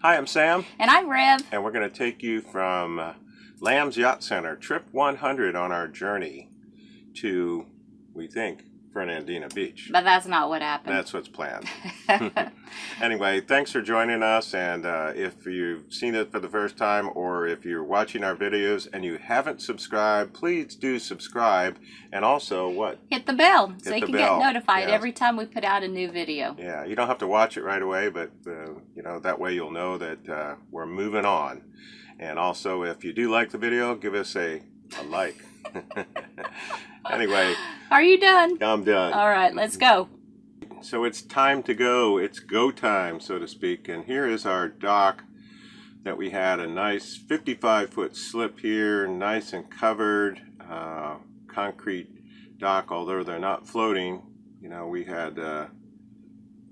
Hi, I'm Sam. And I'm Rev. And we're going to take you from Lambs Yacht Center, trip 100 on our journey to, we think, Fernandina Beach. But that's not what happened. That's what's planned. Anyway, thanks for joining us. And if you've seen it for the first time, or if you're watching our videos and you haven't subscribed, please do subscribe. And also, what? Hit the bell so you can get notified yes. every time we put out a new video. Yeah, you don't have to watch it right away, but you know, that way you'll know that we're moving on. And also, if you do like the video, give us a like. Anyway. Are you done? I'm done. All right, let's go. So it's time to go. It's go time, so to speak. And here is our dock that we had. A nice 55-foot slip here, nice and covered. Concrete dock, although they're not floating. You know, we had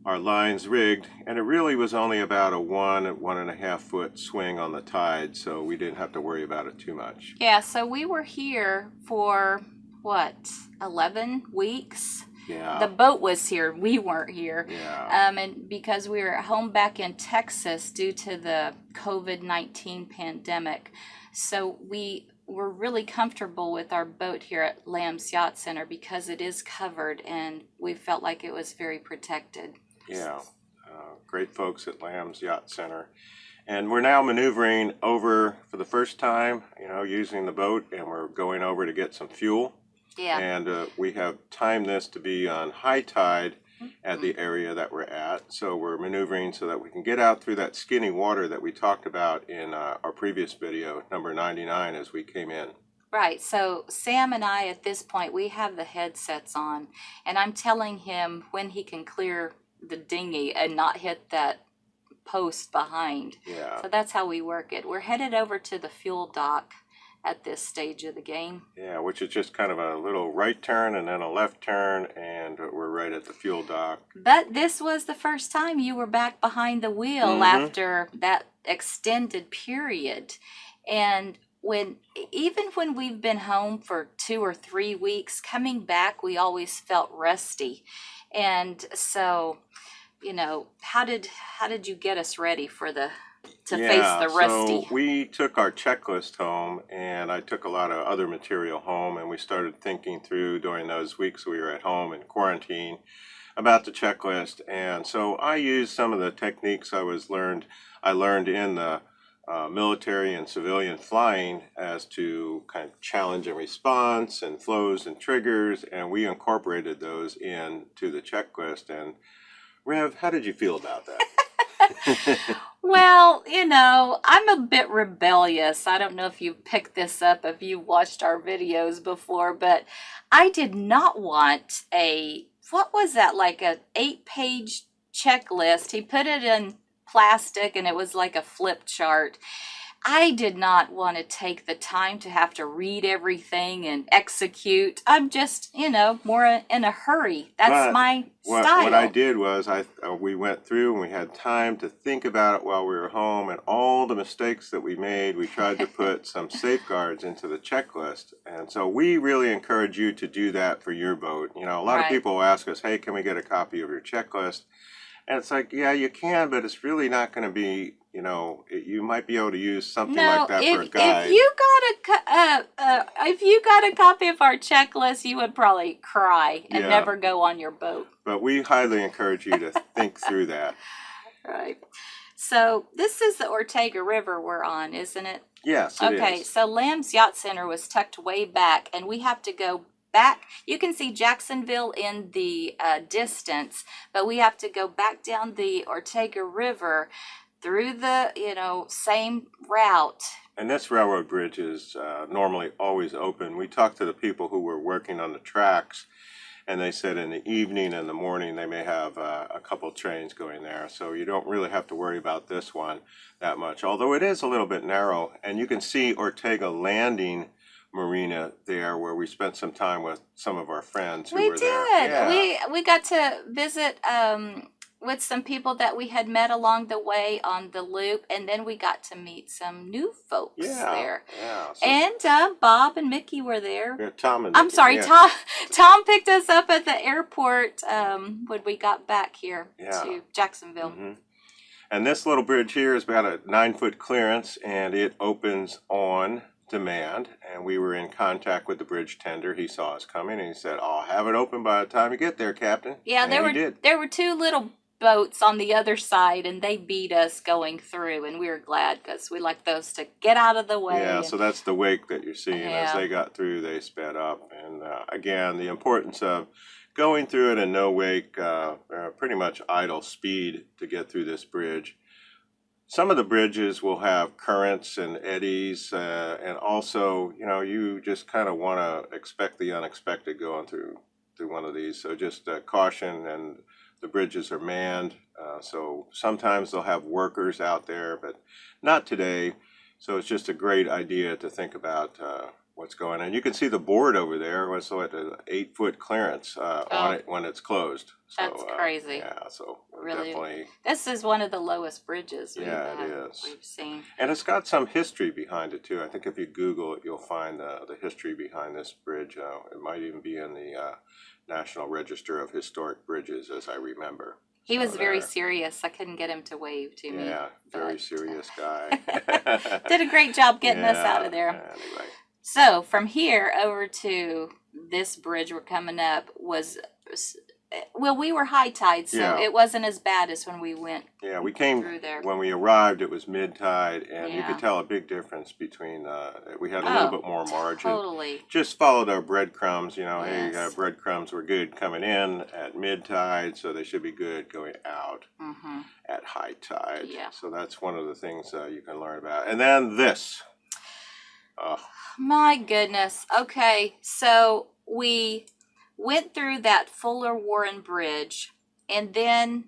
our lines rigged, and it really was only about a 1.5 foot swing on the tide, so we didn't have to worry about it too much. Yeah, so we were here for, what, 11 weeks? Yeah. The boat was here. We weren't here. Yeah. And because we were at home back in Texas due to the COVID-19 pandemic. So we were really comfortable with our boat here at Lambs Yacht Center because it is covered and we felt like it was very protected. Yeah. Great folks at Lambs Yacht Center. And we're now maneuvering over for the first time, you know, using the boat, and we're going over to get some fuel. Yeah. And we have timed this to be on high tide at the area that we're at. So we're maneuvering so that we can get out through that skinny water that we talked about in our previous video, number 99, as we came in. Right. So Sam and I, at this point, we have the headsets on, and I'm telling him when he can clear the dinghy and not hit that post behind. Yeah. So that's how we work it. We're headed over to the fuel dock at this stage of the game. Yeah, which is just kind of a little right turn and then a left turn, and we're right at the fuel dock. But this was the first time you were back behind the wheel after that extended period. And even when we've been home for 2 or 3 weeks, coming back, we always felt rusty. And so, you know, how did you get us ready for face the rusty? So we took our checklist home, and I took a lot of other material home, and we started thinking through during those weeks we were at home in quarantine about the checklist. And so I used some of the techniques I learned in the military and civilian flying as to kind of challenge and response and flows and triggers, and we incorporated those into the checklist. And Rev, how did you feel about that? Well, you know, I'm a bit rebellious. I don't know if you picked this up, if you watched our videos before, but I did not want what was that, like a 8-page checklist. He put it in plastic and it was like a flip chart. I did not want to take the time to have to read everything and execute. I'm just, you know, more in a hurry. That's my style. What I did was we went through and we had time to think about it while we were home, and all the mistakes that we made, we tried to put some safeguards into the checklist. And so we really encourage you to do that for your boat. You know, a lot of people ask us, hey, can we get a copy of your checklist? And it's like, yeah, you can, but it's really not going to be, you know, you might be able to use something like that for a guide. If you got a copy of our checklist, you would probably cry and never go on your boat. But we highly encourage you to think through that. Right. So this is the Ortega River we're on, isn't it? Yes, it is. Okay, so Lambs Yacht Center was tucked way back, and we have to go back. You can see Jacksonville in the distance, but we have to go back down the Ortega River through the, you know, same route. And this railroad bridge is normally always open. We talked to the people who were working on the tracks, and they said in the evening and the morning they may have a couple trains going there. So you don't really have to worry about this one that much, although it is a little bit narrow. And you can see Ortega Landing Marina there, where we spent some time with some of our friends who were there. Yeah. We got to visit with some people that we had met along the way on the loop, and then we got to meet some new folks there. Yeah. So, and Bob and Mickey were there. Yeah, Tom and Mickey. I'm sorry, yeah. Tom picked us up at the airport when we got back here to Jacksonville. And this little bridge here is about a 9-foot clearance, and it opens on demand. And we were in contact with the bridge tender. He saw us coming, and he said, "I'll have it open by the time you get there, Captain." Yeah, and he did. there were two little boats on the other side, and they beat us going through, and we were glad because we like those to get out of the way. Yeah, so that's the wake that you're seeing. As Yeah. they got through, they sped up. And again, the importance of going through it in no wake, pretty much idle speed to get through this bridge. Some of the bridges will have currents and eddies, and also, you just kind of want to expect the unexpected going through one of these. So just caution, and the bridges are manned. So sometimes they'll have workers out there, but not today. So it's just a great idea to think about what's going on. You can see the board over there was at an 8-foot clearance on it when it's closed. So, That's crazy. Yeah, so Really, definitely. this is one of the lowest bridges It is. we've seen. And it's got some history behind it too. I think if you Google it, you'll find the history behind this bridge. It might even be in the National Register of Historic Bridges, as I remember. He was So very there. serious. I couldn't get him to wave to me. Yeah, very but, serious guy. Did a great job getting us out of there. Anyway. So from here over to this bridge we're coming up well, we were high tide, so Yeah. it wasn't as bad as when we went Yeah, we came, through there. when we arrived, it was mid-tide, and you Yeah. could tell a big difference between, we had a little bit more margin. Totally. Just followed our breadcrumbs, hey, Yes. breadcrumbs were good coming in at mid-tide, so they should be good going out Mm-hmm. at high tide. Yeah. So that's one of the things you can learn about. And then this. My goodness. Okay, so we went through that Fuller Warren Bridge, and then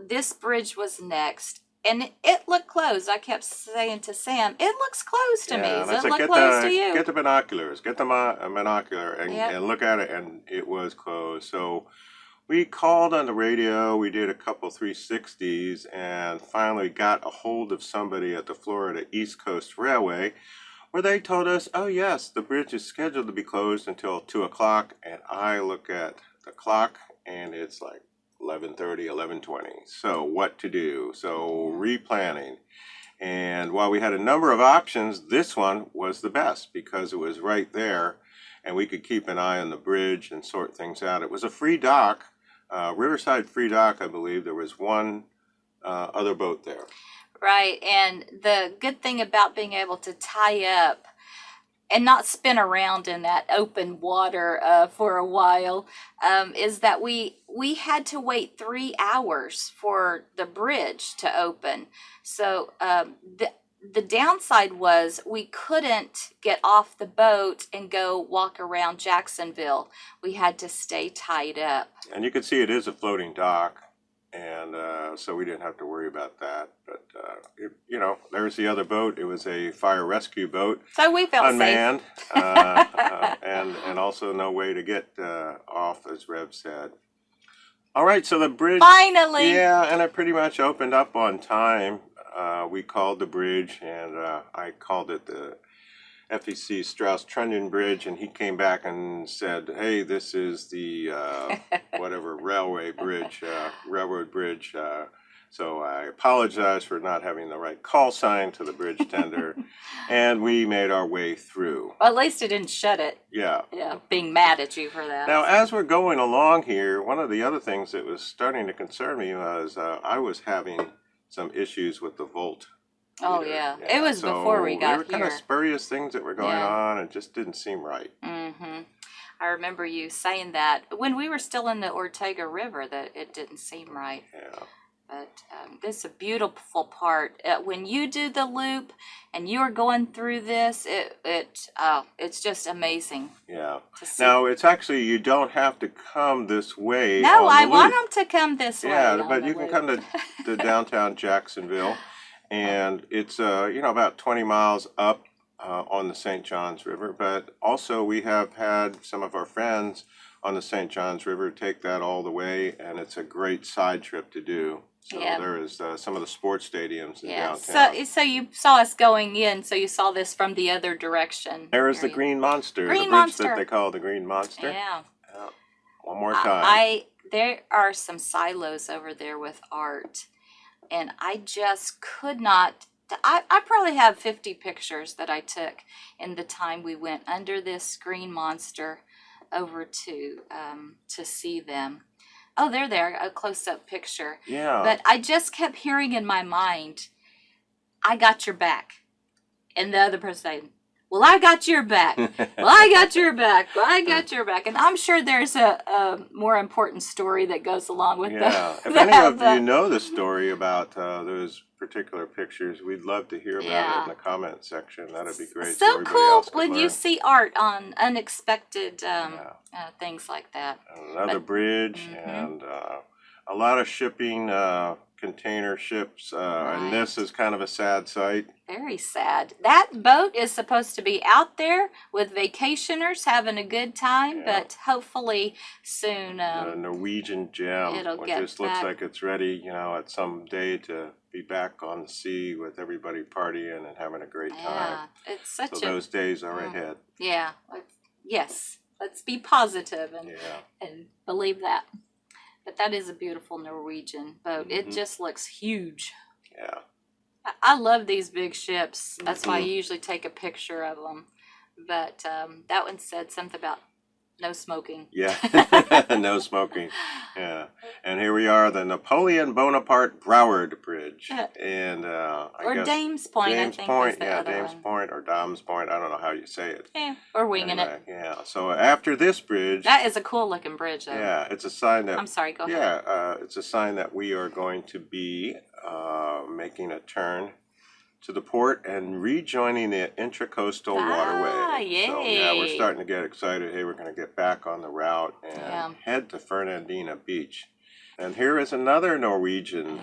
this bridge was next. And it looked closed. I kept saying to Sam, "It looks closed to me. and I Does said, it look closed to you?" Get the binoculars, get the binocular, and, Yep. and look at it, and it was closed. So we called on the radio, we did a couple 360s, and finally got a hold of somebody at the Florida East Coast Railway, where they told us, "Oh yes, the bridge is scheduled to be closed until 2 o'clock." And I look at the clock, and it's like 11:30, 11:20. So what to do? So replanning. And while we had a number of options, this one was the best because it was right there, and we could keep an eye on the bridge and sort things out. It was a free dock, Riverside Free Dock, I believe. There was one other boat there. Right, and the good thing about being able to tie up and not spin around in that open water for a while is that we had to wait 3 hours for the bridge to open. So the downside was we couldn't get off the boat and go walk around Jacksonville. We had to stay tied up. And you can see it is a floating dock. And so we didn't have to worry about that. But, there's the other boat. It was a fire rescue boat, So we felt unmanned, safe. and also no way to get off, as Rev said. All right, so the bridge. Finally. Yeah, and it pretty much opened up on time. We called the bridge, and I called it the FEC Strauss-Trunnion Bridge, and he came back and said, "Hey, this is the whatever railroad bridge." So I apologize for not having the right call sign to the bridge tender, and we made our way through. Well, at least it didn't shut it. Yeah. Yeah, being mad at you for that. Now, as we're going along here, one of the other things that was starting to concern me was I was having some issues with the volt. Oh, yeah. It was before we got There were kind of here. spurious things that were going Yeah. on, and just didn't seem right. Mm-hmm. I remember you saying that when we were still in the Ortega River, that it didn't seem right. Yeah. But this is a beautiful part. When you do the loop and you are going through this, it's just amazing Yeah. to see. Now, it's actually, you don't have to come this way. No, on I the want loop. them to come this way. Yeah, on but the you can loop. come to downtown Jacksonville, and it's about 20 miles up on the St. Johns River. But also, we have had some of our friends on the St. Johns River take that all the way, and it's a great side trip to do. So Yeah. there is some of the sports stadiums in Yeah, downtown. so you saw us going in, so you saw this from the other direction. There is the area. Green Monster, Green the bridge Monster. that they call the Green Monster. Yeah. One more time. There are some silos over there with art. and I just could not. I probably have 50 pictures that I took in the time we went under this green monster over to see them. Oh, they're there, a close-up picture. Yeah. But I just kept hearing in my mind, I got your back. And the other person saying, well, I got your back. Well, I got your back. Well, I got your back. And I'm sure there's a more important story that goes along with that. If any of you know the story about those particular pictures, we'd love to hear about it in the comment section. That'd be great. So cool when you see art on unexpected things like that. Another bridge and a lot of shipping container ships, and this is kind of a sad sight. Very sad. That boat is supposed to be out there with vacationers having a good time, but hopefully soon the Norwegian gem, which just looks like it's ready, at some day to be back on the sea with everybody partying and having a great time. It's such so those days are ahead. Yeah. Yes. Let's be positive and believe that. But that is a beautiful Norwegian boat. It just looks huge. Yeah. I love these big ships. That's why I usually take a picture of them. But that one said something about no smoking. Yeah, no smoking. Yeah. And here we are, the Napoleon Bonaparte Broward Bridge. And I guess Dames Point, Dames I think. Point, Dames one. Point or Dom's Point. I don't know how you say it. Yeah, or winging it. Yeah. So after this bridge. That is a cool looking bridge, though. Yeah, it's a sign that. I'm sorry, go ahead. Yeah, it's a sign that we are going to be making a turn to the port and rejoining the Intracoastal Waterway. Yay. So yeah, we're starting to get excited. Hey, we're going to get back on the route and head to Fernandina Beach. And here is another Norwegian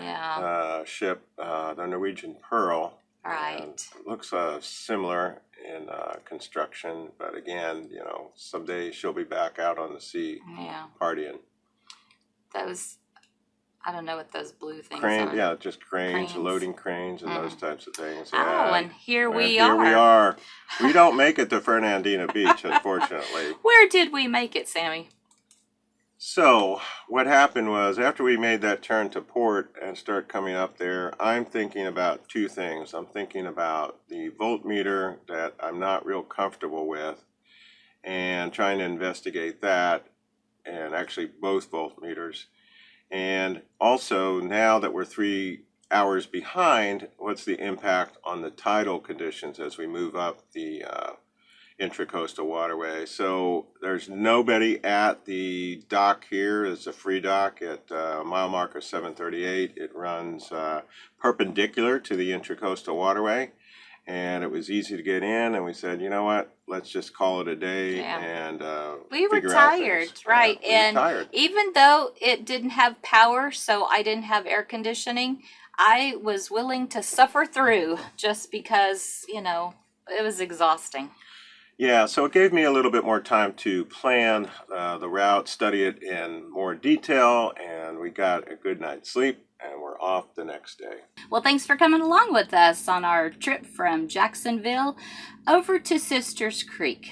ship, the Norwegian Pearl. Right. And it looks similar in construction, but again, someday she'll be back out on the sea partying. Those, I don't know what those blue things are. Yeah, just cranes, loading cranes and those types of things. Oh, and here we are. Here we are. We don't make it to Fernandina Beach, unfortunately. Where did we make it, Sammy? So, what happened was, after we made that turn to port and start coming up there, I'm thinking about two things. I'm thinking about the voltmeter that I'm not real comfortable with and trying to investigate that, and actually both voltmeters. And also, now that we're 3 hours behind, what's the impact on the tidal conditions as we move up the Intracoastal Waterway? So there's nobody at the dock here. It's a free dock at mile marker 738. It runs perpendicular to the Intracoastal Waterway, and it was easy to get in. And we said, you know what? Let's just call it a day and we were figure out tired, things. right? We were tired. Even though it didn't have power, so I didn't have air conditioning, I was willing to suffer through just because, it was exhausting. Yeah, so it gave me a little bit more time to plan the route, study it in more detail, and we got a good night's sleep, and we're off the next day. Well, thanks for coming along with us on our trip from Jacksonville over to Sisters Creek.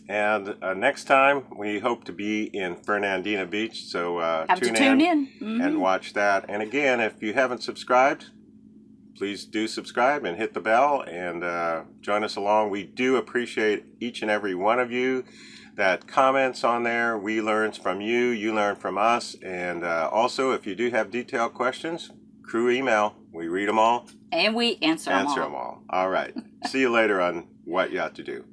And next time, we hope to be in Fernandina Beach, so tune in and watch that. And again, if you haven't subscribed, please do subscribe and hit the bell and join us along. We do appreciate each and every one of you that comments on there. We learn from you, you learn from us. And also, if you do have detailed questions, crew email. We read them all. And we answer them all. All right. See you later on What Yacht To Do.